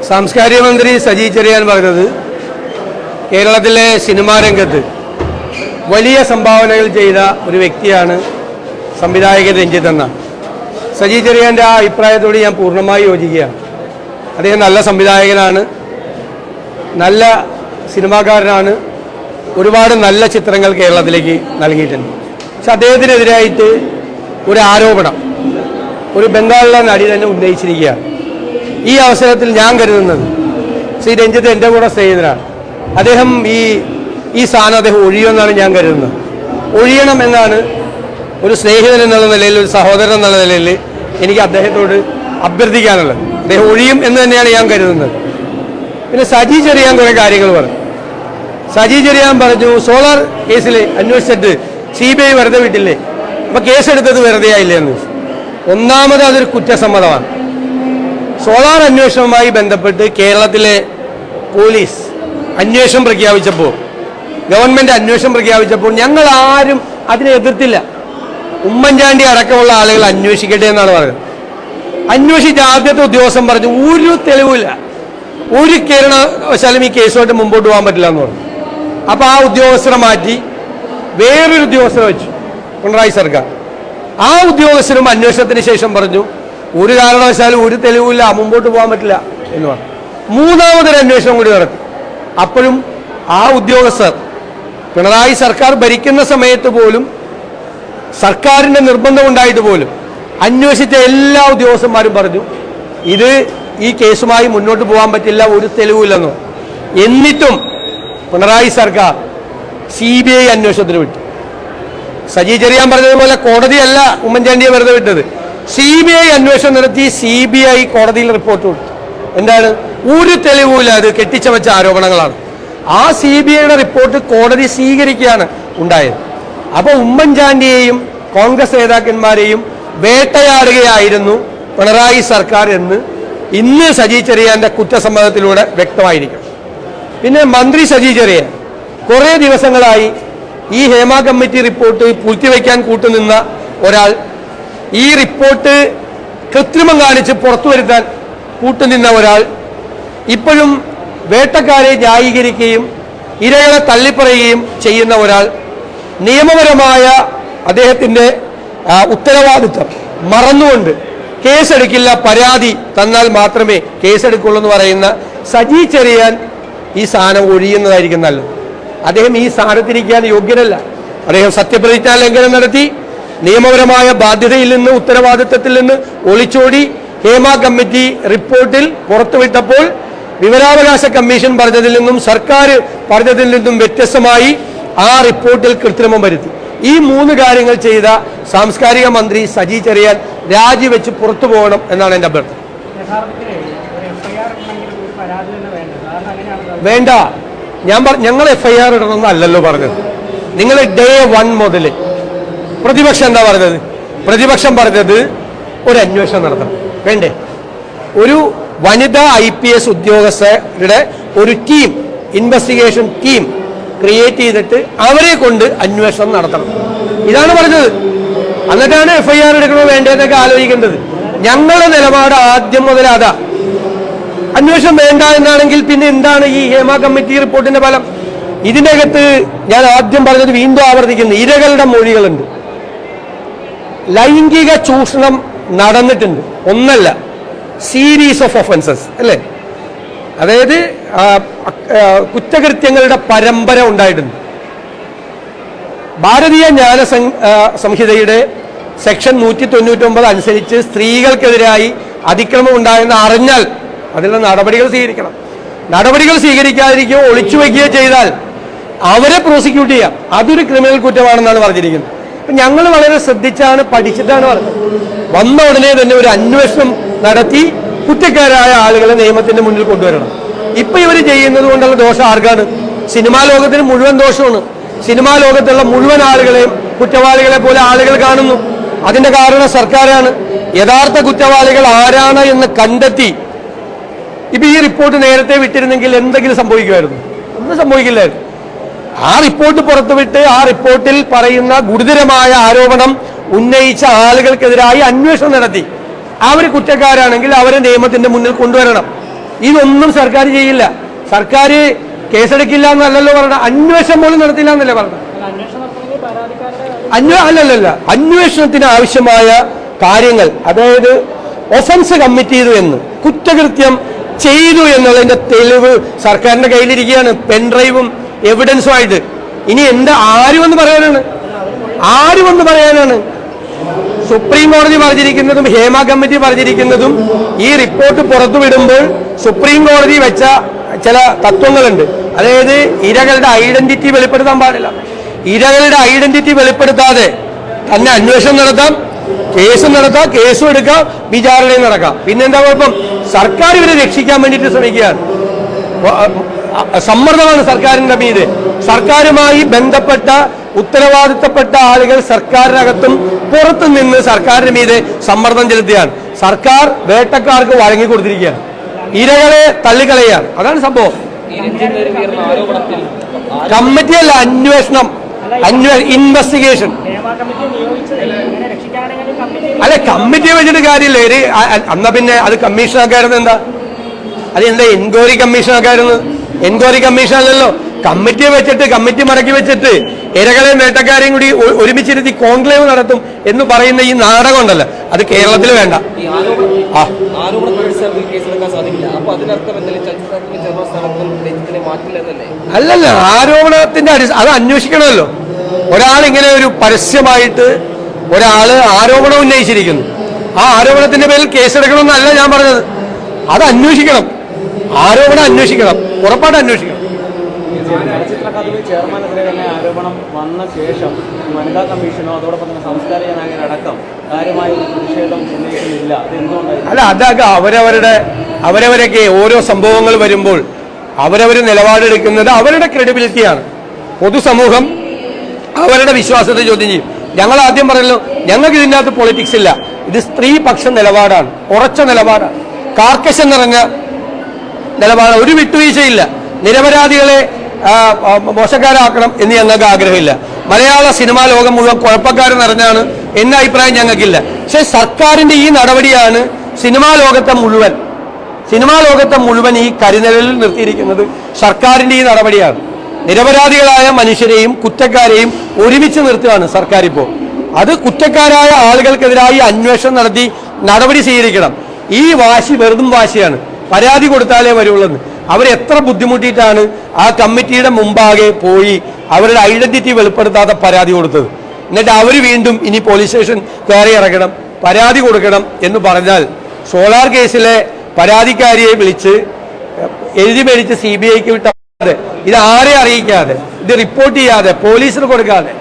സാംസ്കാരിക മന്ത്രി സജി ചെറിയാൻ പറഞ്ഞത് കേരളത്തിലെ സിനിമാ രംഗത്ത് വലിയ സംഭാവനകൾ ചെയ്ത ഒരു വ്യക്തിയാണ് സംവിധായകൻ രഞ്ജിത്ത് എന്ന. സജി ചെറിയാൻ്റെ ആ അഭിപ്രായത്തോട് ഞാൻ പൂർണ്ണമായി യോജിക്കുകയാണ്. അദ്ദേഹം നല്ല സംവിധായകനാണ്, നല്ല സിനിമാക്കാരനാണ്, ഒരുപാട് നല്ല ചിത്രങ്ങൾ കേരളത്തിലേക്ക് നൽകിയിട്ടുണ്ട്. പക്ഷെ അദ്ദേഹത്തിനെതിരായിട്ട് ഒരു ആരോപണം ഒരു ബംഗാളിലെ നടി തന്നെ ഉന്നയിച്ചിരിക്കുകയാണ്. ഈ അവസരത്തിൽ ഞാൻ കരുതുന്നത് ശ്രീ രഞ്ജിത്ത് എൻ്റെ കൂടെ സ്നേഹിതനാണ്. അദ്ദേഹം ഈ സ്ഥാനം അദ്ദേഹം ഒഴിയുമെന്നാണ് ഞാൻ കരുതുന്നത്. ഒഴിയണം എന്നാണ് ഒരു സ്നേഹിതൻ എന്നുള്ള നിലയിൽ, ഒരു സഹോദരൻ എന്നുള്ള നിലയിൽ എനിക്ക് അദ്ദേഹത്തോട് അഭ്യർത്ഥിക്കാനുള്ളത്. അദ്ദേഹം ഒഴിയും എന്ന് തന്നെയാണ് ഞാൻ കരുതുന്നത്. പിന്നെ സജി ചെറിയാൻ കുറേ കാര്യങ്ങൾ പറഞ്ഞു. സജി ചെറിയാൻ പറഞ്ഞു സോളാർ കേസിൽ അന്വേഷിച്ചിട്ട് CBI വെറുതെ വിട്ടില്ലേ, അപ്പോൾ കേസെടുത്തത് വെറുതെ ആയില്ലേ എന്ന്. ഒന്നാമത് അതൊരു കുറ്റസമ്മതമാണ്. സോളാർ അന്വേഷണവുമായി ബന്ധപ്പെട്ട് കേരളത്തിലെ പോലീസ് അന്വേഷണം പ്രഖ്യാപിച്ചപ്പോൾ, ഗവൺമെൻറ് അന്വേഷണം പ്രഖ്യാപിച്ചപ്പോൾ ഞങ്ങൾ ആരും അതിനെ എതിർത്തില്ല. ഉമ്മൻചാണ്ടി അടക്കമുള്ള ആളുകൾ അന്വേഷിക്കട്ടെ എന്നാണ് പറഞ്ഞത്. അന്വേഷിച്ച ആദ്യത്തെ ഉദ്യോഗസ്ഥൻ പറഞ്ഞു ഒരു തെളിവില്ല, ഒരു കാരണവശാലും ഈ കേസുമായിട്ട് മുമ്പോട്ട് പോകാൻ പറ്റില്ല എന്ന് പറഞ്ഞു. അപ്പോൾ ആ ഉദ്യോഗസ്ഥരെ മാറ്റി വേറൊരു ഉദ്യോഗസ്ഥരെ വെച്ചു പിണറായി സർക്കാർ. ആ ഉദ്യോഗസ്ഥരും അന്വേഷണത്തിന് ശേഷം പറഞ്ഞു ഒരു കാരണവശാലും ഒരു തെളിവില്ല, മുമ്പോട്ട് പോകാൻ പറ്റില്ല എന്ന് പറഞ്ഞു. മൂന്നാമതൊരു അന്വേഷണം കൂടി നടത്തി. അപ്പോഴും ആ ഉദ്യോഗസ്ഥർ പിണറായി സർക്കാർ ഭരിക്കുന്ന സമയത്ത് പോലും, സർക്കാരിൻ്റെ നിർബന്ധം ഉണ്ടായിട്ട് പോലും അന്വേഷിച്ച എല്ലാ ഉദ്യോഗസ്ഥന്മാരും പറഞ്ഞു ഈ കേസുമായി മുന്നോട്ട് പോകാൻ പറ്റില്ല, ഒരു തെളിവില്ലെന്ന്. എന്നിട്ടും പിണറായി സർക്കാർ CBI അന്വേഷണത്തിന് വിട്ടു. സജി ചെറിയാൻ പറഞ്ഞതുപോലെ കോടതിയല്ല ഉമ്മൻചാണ്ടിയെ വെറുതെ വിട്ടത്. CBI അന്വേഷണം നടത്തി CBI കോടതിയിൽ റിപ്പോർട്ട് കൊടുത്തു. എന്താണ്? ഒരു തെളിവുമില്ല, അത് കെട്ടിച്ചമച്ച ആരോപണങ്ങളാണ്. ആ CBIയുടെ റിപ്പോർട്ട് കോടതി സ്വീകരിക്കുകയാണ് ഉണ്ടായത്. അപ്പോൾ ഉമ്മൻചാണ്ടിയെയും കോൺഗ്രസ് നേതാക്കന്മാരെയും വേട്ടയാടുകയായിരുന്നു പിണറായി സർക്കാർ എന്ന് ഇന്ന് സജി ചെറിയാൻ്റെ കുറ്റസമ്മതത്തിലൂടെ വ്യക്തമായിരിക്കും. പിന്നെ മന്ത്രി സജി ചെറിയാൻ കുറേ ദിവസങ്ങളായി ഈ ഹേമ കമ്മിറ്റി റിപ്പോർട്ട് പൂഴ്ത്തിവെക്കാൻ കൂട്ടുനിന്ന ഒരാൾ, ഈ റിപ്പോർട്ട് കൃത്രിമം കാണിച്ച് പുറത്തു വരുത്താൻ കൂട്ടുനിന്ന ഒരാൾ, ഇപ്പോഴും വേട്ടക്കാരെ ന്യായീകരിക്കുകയും ഇരകളെ തള്ളിപ്പറയുകയും ചെയ്യുന്ന ഒരാൾ, നിയമപരമായ അദ്ദേഹത്തിൻ്റെ ഉത്തരവാദിത്വം മറന്നുകൊണ്ട് കേസെടുക്കില്ല, പരാതി തന്നാൽ മാത്രമേ കേസെടുക്കുള്ളൂ എന്ന് പറയുന്ന സജി ചെറിയാൻ ഈ സ്ഥാനം ഒഴിയുന്നതായിരിക്കും നല്ലത്. അദ്ദേഹം ഈ സ്ഥാനത്തിരിക്കാൻ യോഗ്യനല്ല. അദ്ദേഹം സത്യപ്രതിജ്ഞാ ലംഘനം നടത്തി, നിയമപരമായ ബാധ്യതയിൽ നിന്ന്, ഉത്തരവാദിത്വത്തിൽ നിന്ന് ഒളിച്ചോടി. ഹേമ കമ്മിറ്റി റിപ്പോർട്ടിൽ പുറത്തുവിട്ടപ്പോൾ വിവരാവകാശ കമ്മീഷൻ പറഞ്ഞതിൽ നിന്നും സർക്കാർ പറഞ്ഞതിൽ നിന്നും വ്യത്യസ്തമായി ആ റിപ്പോർട്ടിൽ കൃത്രിമം വരുത്തി. ഈ 3 കാര്യങ്ങൾ ചെയ്ത സാംസ്കാരിക മന്ത്രി സജി ചെറിയാൻ രാജിവെച്ച് പുറത്തു പോകണം എന്നാണ് എൻ്റെ അഭ്യർത്ഥന. വേണ്ട, ഞങ്ങൾ FIR ഇടണമെന്നല്ലല്ലോ പറഞ്ഞത്. നിങ്ങൾ day 1 മുതൽ പ്രതിപക്ഷം എന്താ പറഞ്ഞത്? പ്രതിപക്ഷം പറഞ്ഞത് ഒരു അന്വേഷണം നടത്തണം. വേണ്ടേ? ഒരു വനിതാ IPS ഉദ്യോഗസ്ഥരുടെ ഒരു ടീം, ഇൻവെസ്റ്റിഗേഷൻ ടീം ക്രിയേറ്റ് ചെയ്തിട്ട് അവരെ കൊണ്ട് അന്വേഷണം നടത്തണം. ഇതാണ് പറഞ്ഞത്. എന്നിട്ടാണ് FIR എടുക്കണോ വേണ്ടതെന്നൊക്കെ ആലോചിക്കേണ്ടത്. ഞങ്ങളുടെ നിലപാട് ആദ്യം മുതൽ അതാ. അന്വേഷണം വേണ്ട എന്നാണെങ്കിൽ പിന്നെ എന്താണ് ഈ ഹേമ കമ്മിറ്റി റിപ്പോർട്ടിന്റെ ഫലം? ഇതിനകത്ത് ഞാൻ ആദ്യം പറഞ്ഞത് വീണ്ടും ആവർത്തിക്കുന്നു, ഇരകളുടെ മൊഴികളുണ്ട്. ലൈംഗിക ചൂഷണം നടന്നിട്ടുണ്ട്, ഒന്നല്ല, സീരീസ് ഓഫ് ഒഫൻസസ് അല്ലേ? അതായത് കുറ്റകൃത്യങ്ങളുടെ പരമ്പര ഉണ്ടായിട്ടുണ്ട്. ഭാരതീയ ജ്ഞാന സംഹിതയുടെ സെക്ഷൻ 199 അനുസരിച്ച് സ്ത്രീകൾക്കെതിരായി അതിക്രമം ഉണ്ടായെന്ന് അറിഞ്ഞാൽ അതിലുള്ള നടപടികൾ സ്വീകരിക്കണം. നടപടികൾ സ്വീകരിക്കാതിരിക്കുകയോ ഒളിച്ചു വയ്ക്കുകയോ ചെയ്താൽ അവരെ പ്രോസിക്യൂട്ട് ചെയ്യാം. അതൊരു ക്രിമിനൽ കുറ്റമാണെന്നാണ് പറഞ്ഞിരിക്കുന്നത്. അപ്പം ഞങ്ങൾ വളരെ ശ്രദ്ധിച്ചാണ്, പഠിച്ചിട്ടാണ് പറഞ്ഞത്. വന്ന ഉടനെ തന്നെ ഒരു അന്വേഷണം നടത്തി കുറ്റക്കാരായ ആളുകളെ നിയമത്തിന്റെ മുന്നിൽ കൊണ്ടുവരണം. ഇപ്പം ഇവർ ചെയ്യുന്നത് കൊണ്ടുള്ള ദോഷം ആർക്കാണ്? സിനിമാ ലോകത്തിന് മുഴുവൻ ദോഷമാണ്. സിനിമാ ലോകത്തുള്ള മുഴുവൻ ആളുകളെയും കുറ്റവാളികളെ പോലെ ആളുകൾ കാണുന്നു. അതിന്റെ കാരണം സർക്കാരാണ്. യഥാർത്ഥ കുറ്റവാളികൾ ആരാണ് എന്ന് കണ്ടെത്തി ഇപ്പൊ ഈ റിപ്പോർട്ട് നേരത്തെ വിട്ടിരുന്നെങ്കിൽ എന്തെങ്കിലും സംഭവിക്കുമായിരുന്നു? ഒന്നും സംഭവിക്കില്ലായിരുന്നു. ആ റിപ്പോർട്ട് പുറത്തുവിട്ട് ആ റിപ്പോർട്ടിൽ പറയുന്ന ഗുരുതരമായ ആരോപണം ഉന്നയിച്ച ആളുകൾക്കെതിരായി അന്വേഷണം നടത്തി. അവർ കുറ്റക്കാരാണെങ്കിൽ അവരെ നിയമത്തിന്റെ മുന്നിൽ കൊണ്ടുവരണം. ഇതൊന്നും സർക്കാർ ചെയ്യില്ല. സർക്കാർ കേസെടുക്കില്ല എന്നല്ലല്ലോ പറഞ്ഞത്, അന്വേഷണം പോലും നടത്തില്ല എന്നല്ലേ പറഞ്ഞത്. അല്ലല്ല, അന്വേഷണത്തിന് ആവശ്യമായ കാര്യങ്ങൾ, അതായത് ഒഫൻസ് കമ്മിറ്റ് ചെയ്തു എന്ന്, കുറ്റകൃത്യം ചെയ്തു എന്നുള്ളതിന്റെ തെളിവ് സർക്കാരിന്റെ കയ്യിലിരിക്കുകയാണ്, പെൻഡ്രൈവും എവിഡൻസും ആയിട്ട്. ഇനി എന്താ ആരുമെന്ന് പറയാനാണ്? സുപ്രീം കോടതി പറഞ്ഞിരിക്കുന്നതും ഹേമ കമ്മിറ്റി പറഞ്ഞിരിക്കുന്നതും ഈ റിപ്പോർട്ട് പുറത്തുവിടുമ്പോൾ സുപ്രീം കോടതി വെച്ച ചില തത്വങ്ങളുണ്ട്. അതായത് ഇരകളുടെ ഐഡന്റിറ്റി വെളിപ്പെടുത്താൻ പാടില്ല. ഇരകളുടെ ഐഡന്റിറ്റി വെളിപ്പെടുത്താതെ തന്നെ അന്വേഷണം നടത്താം, കേസ് നടത്താം, കേസും എടുക്കാം, വിചാരണയും നടക്കാം. പിന്നെന്താ കുഴപ്പം? സർക്കാർ ഇവരെ രക്ഷിക്കാൻ വേണ്ടിയിട്ട് ശ്രമിക്കുകയാണ്. സമ്മർദ്ദമാണ് സർക്കാരിന്റെ മീതെ. സർക്കാരുമായി ബന്ധപ്പെട്ട ഉത്തരവാദിത്തപ്പെട്ട ആളുകൾ സർക്കാരിനകത്തും പുറത്തു നിന്ന് സർക്കാരിന് മീതെ സമ്മർദ്ദം ചെലുത്തുകയാണ്. സർക്കാർ വേട്ടക്കാർക്ക് വഴങ്ങിക്കൊടുത്തിരിക്കുകയാണ്, ഇരകളെ തള്ളിക്കളയാണ്. അതാണ് സംഭവം. കമ്മിറ്റിയല്ല, അന്വേഷണം, ഇൻവെസ്റ്റിഗേഷൻ. അല്ല, കമ്മിറ്റിയെ വെച്ചിട്ട് കാര്യമില്ല. എന്നാ പിന്നെ അത് കമ്മീഷനാക്കായിരുന്നു. അത് എന്താ എൻക്വയറി കമ്മീഷനാക്കായിരുന്നു? എൻക്വയറി കമ്മീഷൻ അല്ലല്ലോ. കമ്മിറ്റിയെ വെച്ചിട്ട്, കമ്മിറ്റി മടക്കി വെച്ചിട്ട് ഇരകളെയും വേട്ടക്കാരെയും കൂടി ഒരുമിച്ചിരുത്തി കോൺക്ലേവ് നടത്തും എന്ന് പറയുന്ന ഈ നാടകം ഉണ്ടല്ലോ, അത് കേരളത്തിൽ വേണ്ട. അല്ലല്ല, ആരോപണത്തിന്റെ അത് അന്വേഷിക്കണമല്ലോ. ഒരാളിങ്ങനെ ഒരു പരസ്യമായിട്ട് ഒരാള് ആരോപണം ഉന്നയിച്ചിരിക്കുന്നു, ആ ആരോപണത്തിന്റെ പേരിൽ കേസെടുക്കണമെന്നല്ല ഞാൻ പറഞ്ഞത്. അത് അന്വേഷിക്കണം, ആരോപണം അന്വേഷിക്കണം, ഉറപ്പായിട്ട് അന്വേഷിക്കണം. ചലച്ചിത്ര അക്കാദമി ചെയർമാനെതിരെ തന്നെ ആരോപണം വന്ന ശേഷം വനിതാ കമ്മീഷനോ അതോടൊപ്പം തന്നെ സാംസ്കാരിക നായകരടക്കം കാര്യമായ ഒരു പ്രതിഷേധം ഉന്നയിക്കുന്നില്ല. അല്ല, അതൊക്കെ അവരവരൊക്കെ ഓരോ സംഭവങ്ങൾ വരുമ്പോൾ അവരവർ നിലപാടെടുക്കുന്നത് അവരുടെ ക്രെഡിബിലിറ്റിയാണ്. പൊതുസമൂഹം അവരുടെ വിശ്വാസത്തെ ചോദ്യം ചെയ്യും. ഞങ്ങൾ ആദ്യം പറഞ്ഞല്ലോ, ഞങ്ങൾക്ക് ഇതിൻ്റെ അകത്ത് പൊളിറ്റിക്സ് ഇല്ല. ഇത് സ്ത്രീപക്ഷ നിലപാടാണ്, ഉറച്ച നിലപാടാണ്, കാർക്കശം നിറഞ്ഞ നിലപാട്. ഒരു വിട്ടുവീഴ്ചയില്ല. നിരപരാധികളെ മോശക്കാരാക്കണം എന്ന് ഞങ്ങൾക്ക് ആഗ്രഹമില്ല. മലയാള സിനിമാ ലോകം മുഴുവൻ കുഴപ്പക്കാർ നിറഞ്ഞാണ് എന്ന അഭിപ്രായം ഞങ്ങൾക്കില്ല. പക്ഷെ സർക്കാരിന്റെ ഈ നടപടിയാണ് സിനിമാ ലോകത്തെ മുഴുവൻ ഈ കരിനിഴലിൽ നിർത്തിയിരിക്കുന്നത്. സർക്കാരിന്റെ ഈ നടപടിയാണ്. നിരപരാധികളായ മനുഷ്യരെയും കുറ്റക്കാരെയും ഒരുമിച്ച് നിർത്തുകയാണ് സർക്കാർ ഇപ്പോൾ. അത് കുറ്റക്കാരായ ആളുകൾക്കെതിരായി അന്വേഷണം നടത്തി നടപടി സ്വീകരിക്കണം. ഈ വാശി വെറുതും വാശിയാണ്. പരാതി കൊടുത്താലേ വരുള്ളൂ. അവരെത്ര ബുദ്ധിമുട്ടിയിട്ടാണ് ആ കമ്മിറ്റിയുടെ മുമ്പാകെ പോയി അവരുടെ ഐഡന്റിറ്റി വെളിപ്പെടുത്താതെ പരാതി കൊടുത്തത്. എന്നിട്ട് അവർ വീണ്ടും ഇനി പോലീസ് സ്റ്റേഷൻ കയറി ഇറങ്ങണം, പരാതി കൊടുക്കണം എന്ന് പറഞ്ഞാൽ, സോളാർ കേസിലെ പരാതിക്കാരിയെ വിളിച്ച് എഴുതി മേടിച്ച് CBIക്ക് വിട്ടാതെ, ഇത് ആരെ അറിയിക്കാതെ, ഇത് റിപ്പോർട്ട് ചെയ്യാതെ, പോലീസിന് കൊടുക്കാതെ,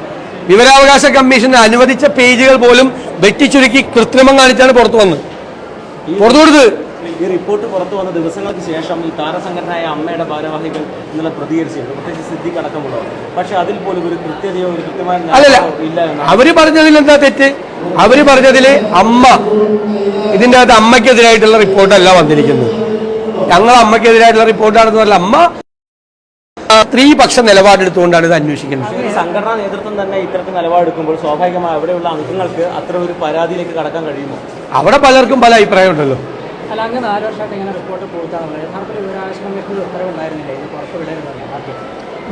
വിവരാവകാശ കമ്മീഷന് അനുവദിച്ച പേജുകൾ പോലും വെട്ടിച്ചുരുക്കി കൃത്രിമം കാണിച്ചാണ് പുറത്തു കൊടുത്തത്. ഈ റിപ്പോർട്ട് പുറത്തു വന്ന ദിവസങ്ങൾക്ക് ശേഷം ഈ താരസംഘടനയായ അമ്മയുടെ ഭാരവാഹികൾ ഇന്നലെ പ്രതികരിച്ചിരുന്നു, പ്രത്യേകിച്ച് സിദ്ദിഖ് അടക്കമുള്ളവർ. പക്ഷെ അതിൽ പോലും ഒരു കൃത്യതയോ ഒരു കൃത്യമായ ഇല്ല. അവര് പറഞ്ഞതിൽ എന്താ തെറ്റ്? അവര് പറഞ്ഞതില് ഇതിന്റെ അകത്ത് അമ്മയ്ക്കെതിരായിട്ടുള്ള റിപ്പോർട്ടല്ല വന്നിരിക്കുന്നത്. ഞങ്ങൾ അമ്മയ്ക്കെതിരായിട്ടുള്ള റിപ്പോർട്ടാണെന്ന് പറഞ്ഞാൽ അമ്മ സ്ത്രീപക്ഷ നിലപാടെടുത്തുകൊണ്ടാണ് ഇത് അന്വേഷിക്കുന്നത്. സംഘടനാ നേതൃത്വം തന്നെ ഇത്തരത്തിൽ നിലപാടെടുക്കുമ്പോൾ സ്വാഭാവികമായി അവിടെയുള്ള അംഗങ്ങൾക്ക് അത്ര ഒരു പരാതിയിലേക്ക് കടക്കാൻ കഴിയുമോ? അവിടെ പലർക്കും പല അഭിപ്രായം ഉണ്ടല്ലോ.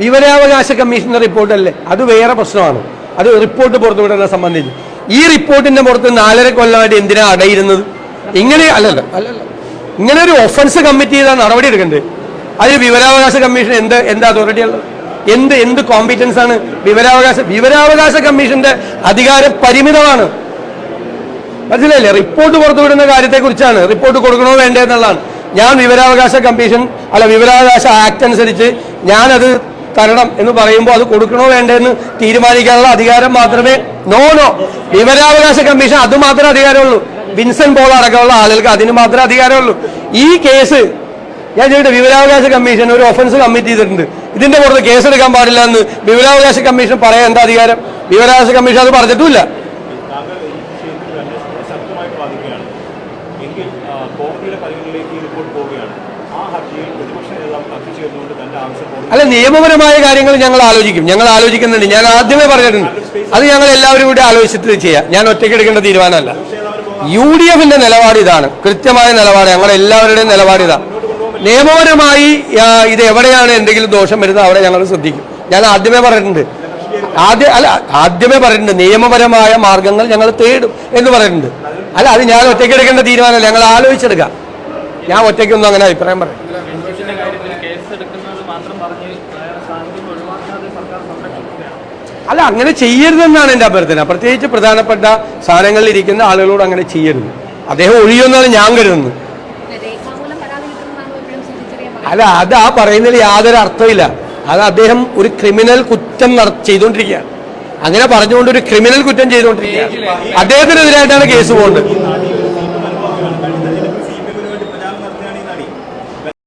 വിവരാവകാശ കമ്മീഷന്റെ റിപ്പോർട്ടല്ലേ, അത് വേറെ പ്രശ്നമാണ്. അത് റിപ്പോർട്ട് പുറത്തുവിടുന്നതിനെ സംബന്ധിച്ച് ഈ റിപ്പോർട്ടിന്റെ പുറത്ത് 4.5 കൊല്ലമായിട്ട് എന്തിനാ അടയിരുന്നത്? ഇങ്ങനെ ഇങ്ങനെ ഒരു ഒഫൻസ് കമ്മിറ്റ് ചെയ്താൽ നടപടി എടുക്കണ്ടേ? അതിന് വിവരാവകാശ കമ്മീഷൻ എന്ത് അതോറിറ്റി ഉള്ളത്? എന്ത് കോമ്പീറ്റൻസ് ആണ് വിവരാവകാശ കമ്മീഷന്റെ അധികാരം പരിമിതമാണ്. മനസ്സിലായില്ലേ? റിപ്പോർട്ട് പുറത്തുവിടുന്ന കാര്യത്തെക്കുറിച്ചാണ്, റിപ്പോർട്ട് കൊടുക്കണോ വേണ്ടേ എന്നുള്ളതാണ്. ഞാൻ വിവരാവകാശ ആക്ട് അനുസരിച്ച് ഞാനത് തരണം എന്ന് പറയുമ്പോൾ അത് കൊടുക്കണോ വേണ്ടെന്ന് തീരുമാനിക്കാനുള്ള അധികാരം മാത്രമേ വിവരാവകാശ കമ്മീഷൻ അത് മാത്രമേ അധികാരമുള്ളൂ. വിൻസെന്റ് പോൾ അടക്കമുള്ള ആളുകൾക്ക് അതിന് മാത്രമേ അധികാരമുള്ളൂ. ഈ കേസ് ഞാൻ ചോദിച്ചിട്ട് വിവരാവകാശ കമ്മീഷൻ ഒരു ഒഫൻസ് കമ്മിറ്റ് ചെയ്തിട്ടുണ്ട്, ഇതിന്റെ പുറത്ത് കേസെടുക്കാൻ പാടില്ല എന്ന് വിവരാവകാശ കമ്മീഷൻ പറയാൻ എന്താ അധികാരം? വിവരാവകാശ കമ്മീഷൻ അത് പറഞ്ഞിട്ടുമില്ല. കോടതിയുടെ പരിഗണനയിലേക്ക് ഈ റിപ്പോർട്ട് പോവുകയാണ്. ആ ഹർജിയിൽ പ്രതിപക്ഷ നേതാവ് അല്ല, നിയമപരമായ കാര്യങ്ങൾ ഞങ്ങൾ ആലോചിക്കുന്നുണ്ട്. ഞാൻ ആദ്യമേ പറഞ്ഞിട്ടുണ്ട്, അത് ഞങ്ങൾ എല്ലാവരും കൂടി ആലോചിച്ചിട്ട് ചെയ്യാം. ഞാൻ ഒറ്റയ്ക്ക് എടുക്കേണ്ട തീരുമാനമല്ല. UDFന്റെ നിലപാട് ഇതാണ്, കൃത്യമായ നിലപാട്, ഞങ്ങളുടെ എല്ലാവരുടെയും നിലപാട് ഇതാണ്. നിയമപരമായി ഇത് എവിടെയാണ് എന്തെങ്കിലും ദോഷം വരുന്നത് അവിടെ ഞങ്ങൾ ശ്രദ്ധിക്കും. ഞാൻ ആദ്യമേ പറഞ്ഞിട്ടുണ്ട്, നിയമപരമായ മാർഗങ്ങൾ ഞങ്ങൾ തേടും എന്ന് പറഞ്ഞിട്ടുണ്ട്. അല്ല, അത് ഞാൻ ഒറ്റയ്ക്ക് എടുക്കേണ്ട തീരുമാനമല്ല, ഞങ്ങൾ ആലോചിച്ചെടുക്കാം. ഞാൻ ഒറ്റയ്ക്കൊന്നും അങ്ങനെ അഭിപ്രായം പറയും. അല്ല, അങ്ങനെ ചെയ്യരുതെന്നാണ് എൻ്റെ അഭ്യർത്ഥന. പ്രത്യേകിച്ച് പ്രധാനപ്പെട്ട സ്ഥാനങ്ങളിൽ ഇരിക്കുന്ന ആളുകളോട് അങ്ങനെ ചെയ്യരുത്. അദ്ദേഹം ഒഴിയുമെന്നാണ് ഞാൻ കരുതുന്നത്. അല്ല, അത് ആ പറയുന്നതിൽ യാതൊരു അർത്ഥമില്ല. അത് അദ്ദേഹം ഒരു ക്രിമിനൽ കുറ്റം ചെയ്തുകൊണ്ടിരിക്കുകയാണ്. അങ്ങനെ പറഞ്ഞുകൊണ്ട് ഒരു ക്രിമിനൽ കുറ്റം ചെയ്തുകൊണ്ടിരിക്കുകയാണ്. അദ്ദേഹത്തിനെതിരായിട്ടാണ് കേസ് പോകുന്നത്.